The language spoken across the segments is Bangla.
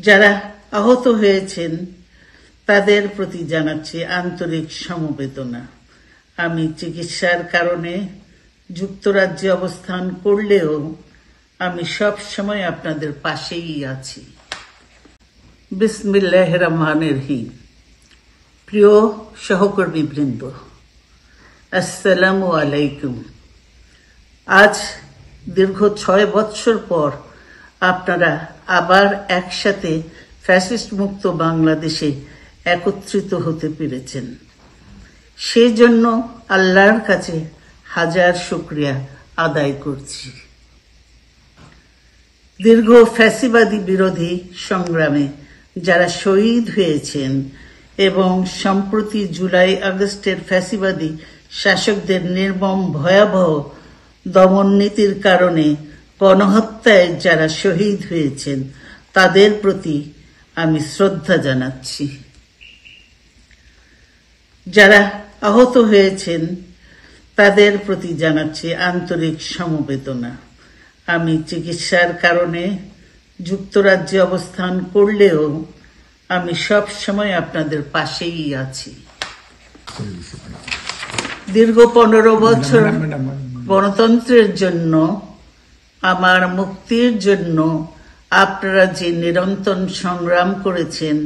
যারা আহত হয়েছেন তাদের প্রতি জানাচ্ছি আন্তরিক সমবেদনা। আমি চিকিৎসার কারণে যুক্তরাজ্যে অবস্থান করলেও আমি সব সময় আপনাদের পাশেই আছি। বিসমিল্লাহির রহমানির রহিম। প্রিয় সহকর্মীবৃন্দ, আসসালামু আলাইকুম। আজ দীর্ঘ 6 বছর পর আপনারা আবার একসাথে ফ্যাসিস্ট মুক্ত বাংলাদেশে একত্রিত হতে পেরেছেন। সেই জন্য আল্লাহর কাছে হাজার শুকরিয়া আদায় করছি। দীর্ঘ ফ্যাসিবাদী বিরোধী সংগ্রামে যারা শহীদ হয়েছেন এবং সম্প্রতি জুলাই আগস্টের ফ্যাসিবাদী শাসকদের নির্মম ভয়াবহ দমন নীতির কারণে গণহত্যায় যারা শহীদ হয়েছেন তাদের প্রতি আমি শ্রদ্ধা জানাচ্ছি। যারা আহত হয়েছেন তাদের প্রতি জানাচ্ছি আন্তরিক সমবেদনা। আমি চিকিৎসার কারণে যুক্তরাজ্যে অবস্থান করলেও আমি সব সময় আপনাদের পাশেই আছি। দীর্ঘ 15 বছর গণতন্ত্রের জন্য, আমার মুক্তির জন্য আপনারা যে নিরন্তর সংগ্রাম করেছেন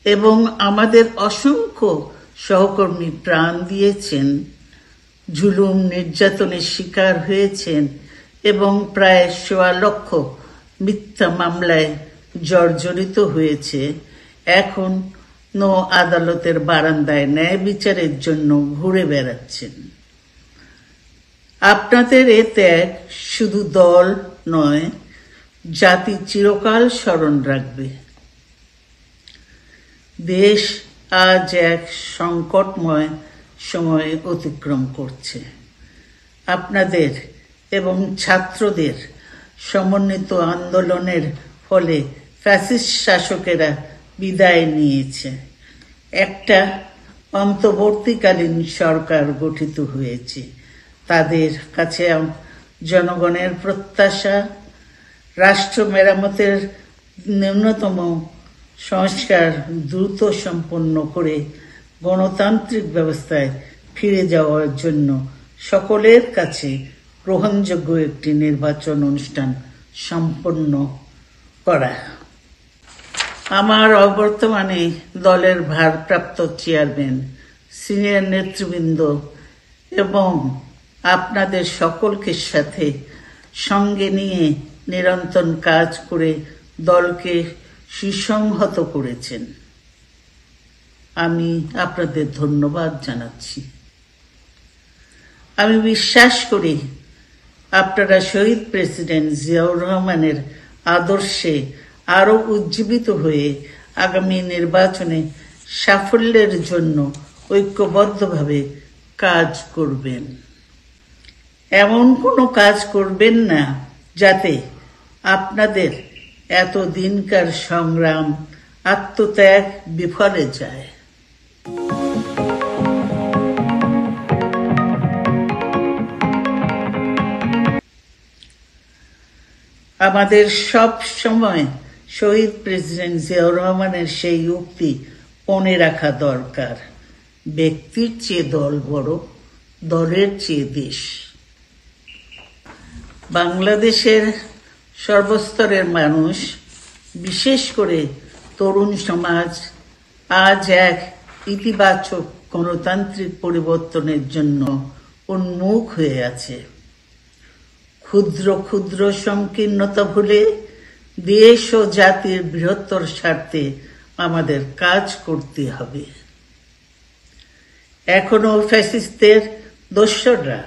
এবং আমাদের অসংখ্য সহকর্মী প্রাণ দিয়েছেন, জুলুম নির্যাতনের শিকার হয়েছেন এবং প্রায় 1.25 লক্ষ মিথ্যা মামলায় জর্জরিত হয়েছে, এখন আদালতের বারান্দায় ন্যায় বিচারের জন্য ঘুরে বেড়াচ্ছেন। আপনাদের এ ত্যাগ শুধু দল নয়, জাতি চিরকাল স্মরণ রাখবে। দেশ আজ এক সংকটময় সময় অতিক্রম করছে। আপনাদের এবং ছাত্রদের সমন্বিত আন্দোলনের ফলে ফ্যাসিস্ট শাসকেরা বিদায় নিয়েছে। একটা অন্তর্বর্তীকালীন সরকার গঠিত হয়েছে। তাদের কাছে জনগণের প্রত্যাশা, রাষ্ট্র মেরামতের ন্যূনতম সংস্কার দ্রুত সম্পন্ন করে গণতান্ত্রিক ব্যবস্থায় ফিরে যাওয়ার জন্য সকলের কাছে গ্রহণযোগ্য একটি নির্বাচন অনুষ্ঠান সম্পন্ন করা। আমার অবর্তমানে দলের ভারপ্রাপ্ত চেয়ারম্যান, সিনিয়র নেতৃবৃন্দ এবং আপনাদের সকলকে সাথে সঙ্গে নিয়ে নিরন্তর কাজ করে দলকে সুসংহত করেছেন। আমি আপনাদের ধন্যবাদ জানাচ্ছি। আমি বিশ্বাস করি আপনারা শহীদ প্রেসিডেন্ট জিয়াউর রহমানের আদর্শে আরো উজ্জীবিত হয়ে আগামী নির্বাচনে সাফল্যের জন্য ঐক্যবদ্ধভাবে কাজ করবেন। এমন কোনো কাজ করবেন না যাতে আপনাদের এত দিনকার সংগ্রাম, আত্মত্যাগ বিফলে যায়। আমাদের সব সময় শহীদ প্রেসিডেন্ট জিয়াউর রহমানের সেই উক্তি মনে রাখা দরকার, ব্যক্তির চেয়ে দল বড়, দলের চেয়ে দেশ। বাংলাদেশের সর্বস্তরের মানুষ, বিশেষ করে তরুণ সমাজ আজ এক ইতিবাচক গণতান্ত্রিক পরিবর্তনের জন্য উন্মুখ হয়ে আছে। ক্ষুদ্র ক্ষুদ্র সংকীর্ণতা ভুলে দেশ ও জাতির বৃহত্তর স্বার্থে আমাদের কাজ করতে হবে। এখনো ফ্যাসিস্টদের দোসররা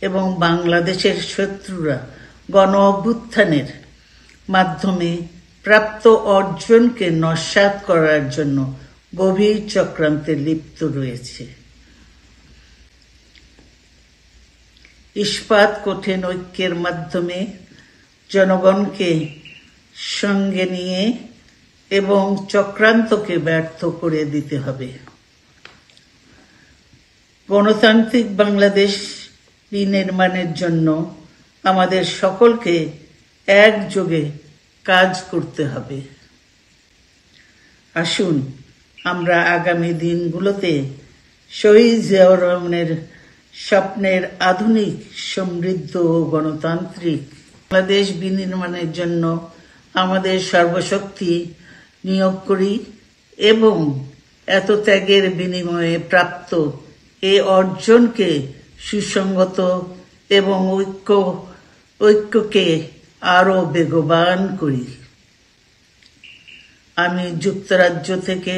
এবং বাংলাদেশের শত্রুরা গণ অভ্যুত্থানের মাধ্যমে প্রাপ্ত অর্জনকে নস্যাৎ করার জন্য গভীর চক্রান্তে লিপ্ত রয়েছে। ইস্পাত কঠিন ঐক্যের মাধ্যমে জনগণকে সঙ্গে নিয়ে এবং চক্রান্তকে ব্যর্থ করে দিতে হবে। গণতান্ত্রিক বাংলাদেশ বিনির্মাণের জন্য আমাদের সকলকে একযোগে কাজ করতে হবে। আসুন আমরা আগামী দিনগুলোতে শহীদ জিয়াউর রহমানের স্বপ্নের আধুনিক, সমৃদ্ধ ও গণতান্ত্রিক বাংলাদেশ বিনির্মাণের জন্য আমাদের সর্বশক্তি নিয়োগ করি এবং এত ত্যাগের বিনিময়ে প্রাপ্ত এই অর্জনকে সুসংগত এবং ঐক্যকে আরো বেগবান করি। আমি যুক্তরাজ্য থেকে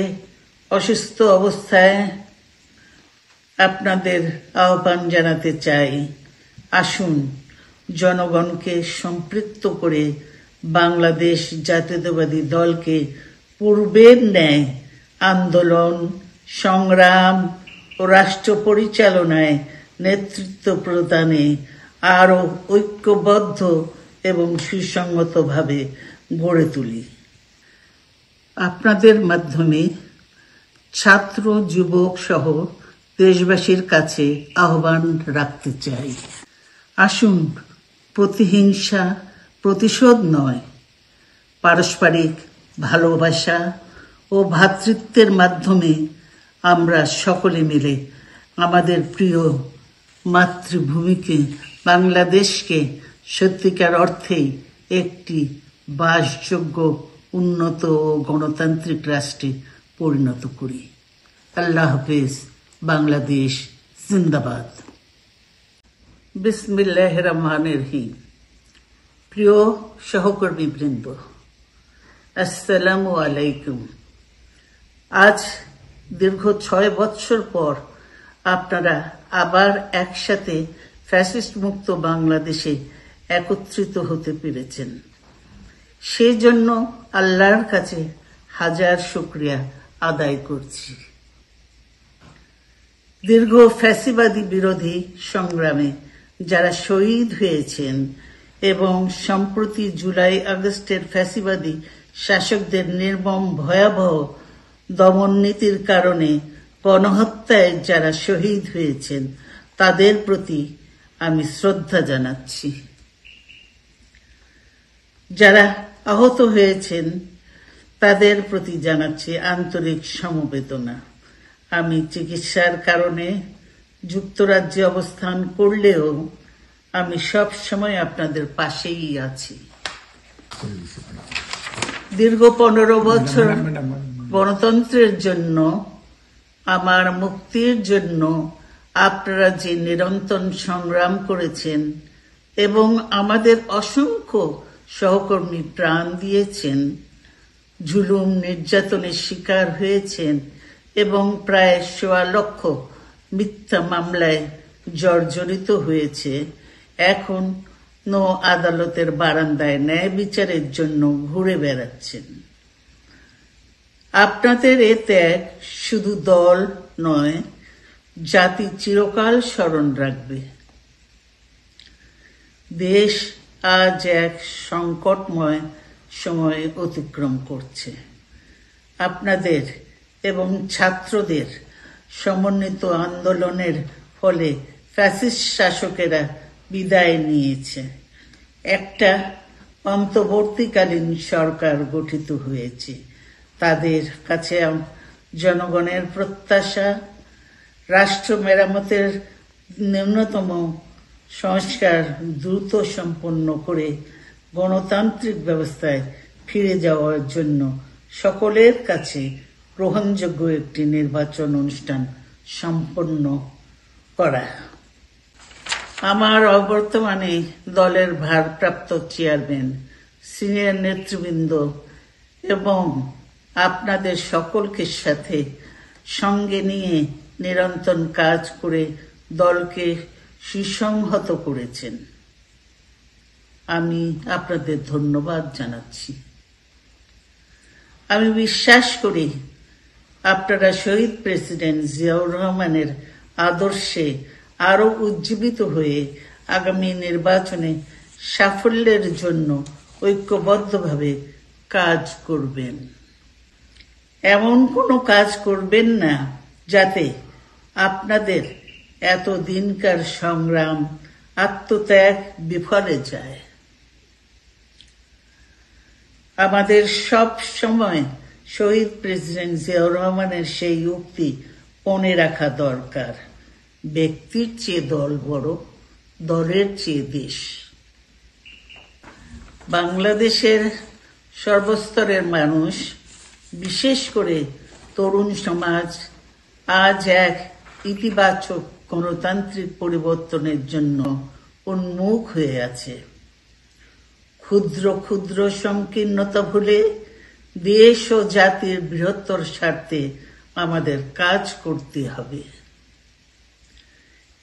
অসুস্থ অবস্থায় আপনাদের আহ্বান জানাতে চাই, আসুন জনগণকে সম্পৃক্ত করে বাংলাদেশ জাতীয়তাবাদী দলকে পূর্বের ন্যায় আন্দোলন, সংগ্রাম ও রাষ্ট্র পরিচালনায় নেতৃত্ব প্রদানে আরো ঐক্যবদ্ধ এবং সুসংগতভাবে গড়ে তুলি। আপনাদের মাধ্যমে ছাত্র, যুবক সহ দেশবাসীর কাছে আহ্বান রাখতে চাই, আসুন প্রতিহিংসা, প্রতিশোধ নয়, পারস্পরিক ভালোবাসা ও ভ্রাতৃত্বের মাধ্যমে আমরা সকলে মিলে আমাদের প্রিয় মাতৃভূমিকে, বাংলাদেশকে সত্যিকার অর্থেই একটি বাসযোগ্য, উন্নত ও গণতান্ত্রিক রাষ্ট্রে পরিণত করি। আল্লাহ হাফেজ। বাংলাদেশ জিন্দাবাদ। বিসমিল্লাহির রহমানির রহিম। প্রিয় সহকর্মীবৃন্দ, আসসালামু আলাইকুম। আজ দীর্ঘ 6 বৎসর পর আপনারা আবার একসাথে ফ্যাসিস্ট মুক্ত বাংলাদেশে একত্রিত হতে পেরেছেন। সেই জন্য আল্লাহর কাছে হাজার শুকরিয়া আদায় করছি। দীর্ঘ ফ্যাসিবাদী বিরোধী সংগ্রামে যারা শহীদ হয়েছেন এবং সম্প্রতি জুলাই আগস্টের ফ্যাসিবাদী শাসকদের নির্মম ভয়াবহ দমন নীতির কারণে গণহত্যায় যারা শহীদ হয়েছেন, তাদের প্রতি আমি শ্রদ্ধা জানাচ্ছি। যারা আহত হয়েছেন তাদের প্রতি জানাচ্ছি আন্তরিক সমবেদনা। আমি চিকিৎসার কারণে যুক্তরাজ্যে অবস্থান করলেও আমি সব সময় আপনাদের পাশেই আছি। দীর্ঘ 15 বছর গণতন্ত্রের জন্য, আমার মুক্তির জন্য আপনারা যে নিরন্তর সংগ্রাম করেছেন এবং আমাদের অসংখ্য সহকর্মী প্রাণ দিয়েছেন, জুলুম নির্যাতনের শিকার হয়েছেন এবং প্রায় 1.25 লক্ষ মিথ্যা মামলায় জর্জরিত হয়েছে, এখন আদালতের বারান্দায় ন্যায় বিচারের জন্য ঘুরে বেড়াচ্ছেন। আপনাদের এ ত্যাগ শুধু দল নয়, জাতি চিরকাল স্মরণ রাখবে। দেশ আজ এক সংকটময় সময় অতিক্রম করছে। আপনাদের এবং ছাত্রদের সমন্বিত আন্দোলনের ফলে ফ্যাসিস্ট শাসকেরা বিদায় নিয়েছে। একটা অন্তর্বর্তীকালীন সরকার গঠিত হয়েছে। তাদের কাছে জনগণের প্রত্যাশা, রাষ্ট্র মেরামতের ন্যূনতম সংস্কার দ্রুত সম্পন্ন করে গণতান্ত্রিক ব্যবস্থায় ফিরে যাওয়ার জন্য সকলের কাছে গ্রহণযোগ্য একটি নির্বাচন অনুষ্ঠান সম্পন্ন করা। আমার অবর্তমানে দলের ভারপ্রাপ্ত চেয়ারম্যান, সিনিয়র নেতৃবৃন্দ এবং আপনাদের সকলকে সাথে সঙ্গে নিয়ে নিরন্তর কাজ করে দলকে সুসংহত করেছেন। আমি আপনাদের ধন্যবাদ জানাচ্ছি। আমি বিশ্বাস করি আপনারা শহীদ প্রেসিডেন্ট জিয়াউর রহমানের আদর্শে আরো উজ্জীবিত হয়ে আগামী নির্বাচনে সাফল্যের জন্য ঐক্যবদ্ধভাবে কাজ করবেন। এমন কোনো কাজ করবেন না যাতে আপনাদের এত দিনকার সংগ্রাম, আত্মত্যাগ বিফলে যায়। আমাদের সব সময় শহীদ প্রেসিডেন্ট জিয়াউর রহমানের সেই উক্তি মনে রাখা দরকার, ব্যক্তির চেয়ে দল বড়, দলের চেয়ে দেশ। বাংলাদেশের সর্বস্তরের মানুষ, বিশেষ করে তরুণ সমাজ আজ এক ইতিবাচক গণতান্ত্রিক পরিবর্তনের জন্য উন্মুখ হয়ে আছে। ক্ষুদ্র ক্ষুদ্র সংকীর্ণতা ভুলে দেশ ও জাতির বৃহত্তর স্বার্থে আমাদের কাজ করতে হবে।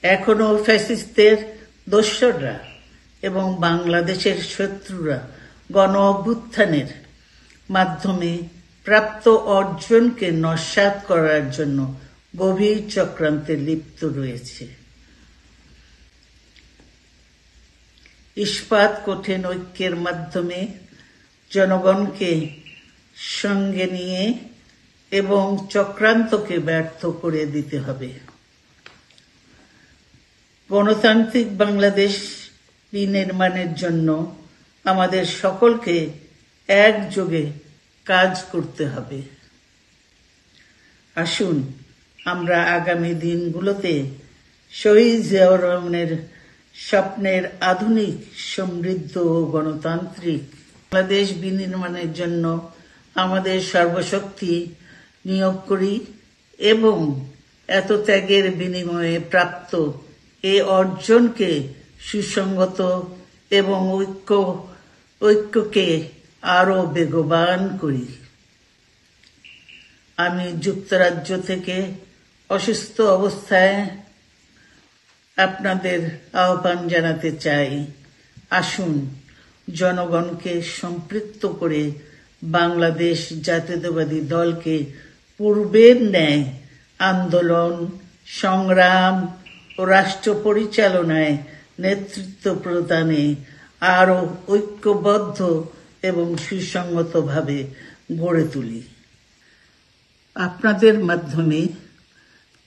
এখনো ফ্যাসিস্টদের দোসররা এবং বাংলাদেশের শত্রুরা গণ অভ্যুত্থানের মাধ্যমে প্রাপ্ত অর্জনকে নস্যাৎ করার জন্য গভীর চক্রান্তে লিপ্ত রয়েছে। ইস্পাত কঠিন ঐক্যের মাধ্যমে জনগণকে সঙ্গে নিয়ে এবং চক্রান্তকে ব্যর্থ করে দিতে হবে। গণতান্ত্রিক বাংলাদেশ বিনির্মাণের জন্য আমাদের সকলকে একযোগে কাজ করতে হবে। আসুন আমরা আগামী দিনগুলোতে শহীদ জিয়াউর রহমানের স্বপ্নের আধুনিক, সমৃদ্ধ ও গণতান্ত্রিক বাংলাদেশ বিনির্মাণের জন্য আমাদের সর্বশক্তি নিয়োগ করি এবং এত ত্যাগের বিনিময়ে প্রাপ্ত এই অর্জনকে সুসংগত এবং ঐক্যকে আরো বেগবান করি। আমি যুক্তরাজ্য থেকে অসুস্থ অবস্থায় আপনাদের আহ্বান জানাতে চাই, আসুন জনগণকে সম্পৃক্ত করে বাংলাদেশ জাতীয়তাবাদী দলকে পূর্বের ন্যায় আন্দোলন, সংগ্রাম ও রাষ্ট্র পরিচালনায় নেতৃত্ব প্রদানে আরো ঐক্যবদ্ধ এবং সুসংগতভাবে গড়ে তুলি। আপনাদের মাধ্যমে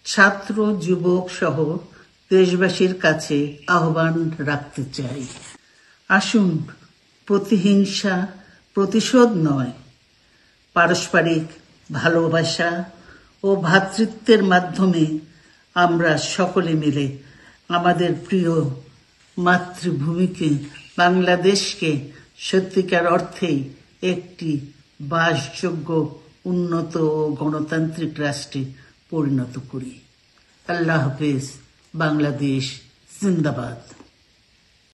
ছাত্র, যুবক সহ দেশবাসীর কাছে আহ্বান রাখতে চাই, আসুন প্রতিহিংসা, প্রতিশোধ নয়, পারস্পরিক ভালোবাসা ও ভ্রাতৃত্বের মাধ্যমে আমরা সকলে মিলে আমাদের প্রিয় মাতৃভূমিকে, বাংলাদেশকে সত্যিকার অর্থেই একটি বাসযোগ্য, উন্নত ও গণতান্ত্রিক রাষ্ট্রে পরিণত করি। আল্লাহ হাফেজ। বাংলাদেশ জিন্দাবাদ।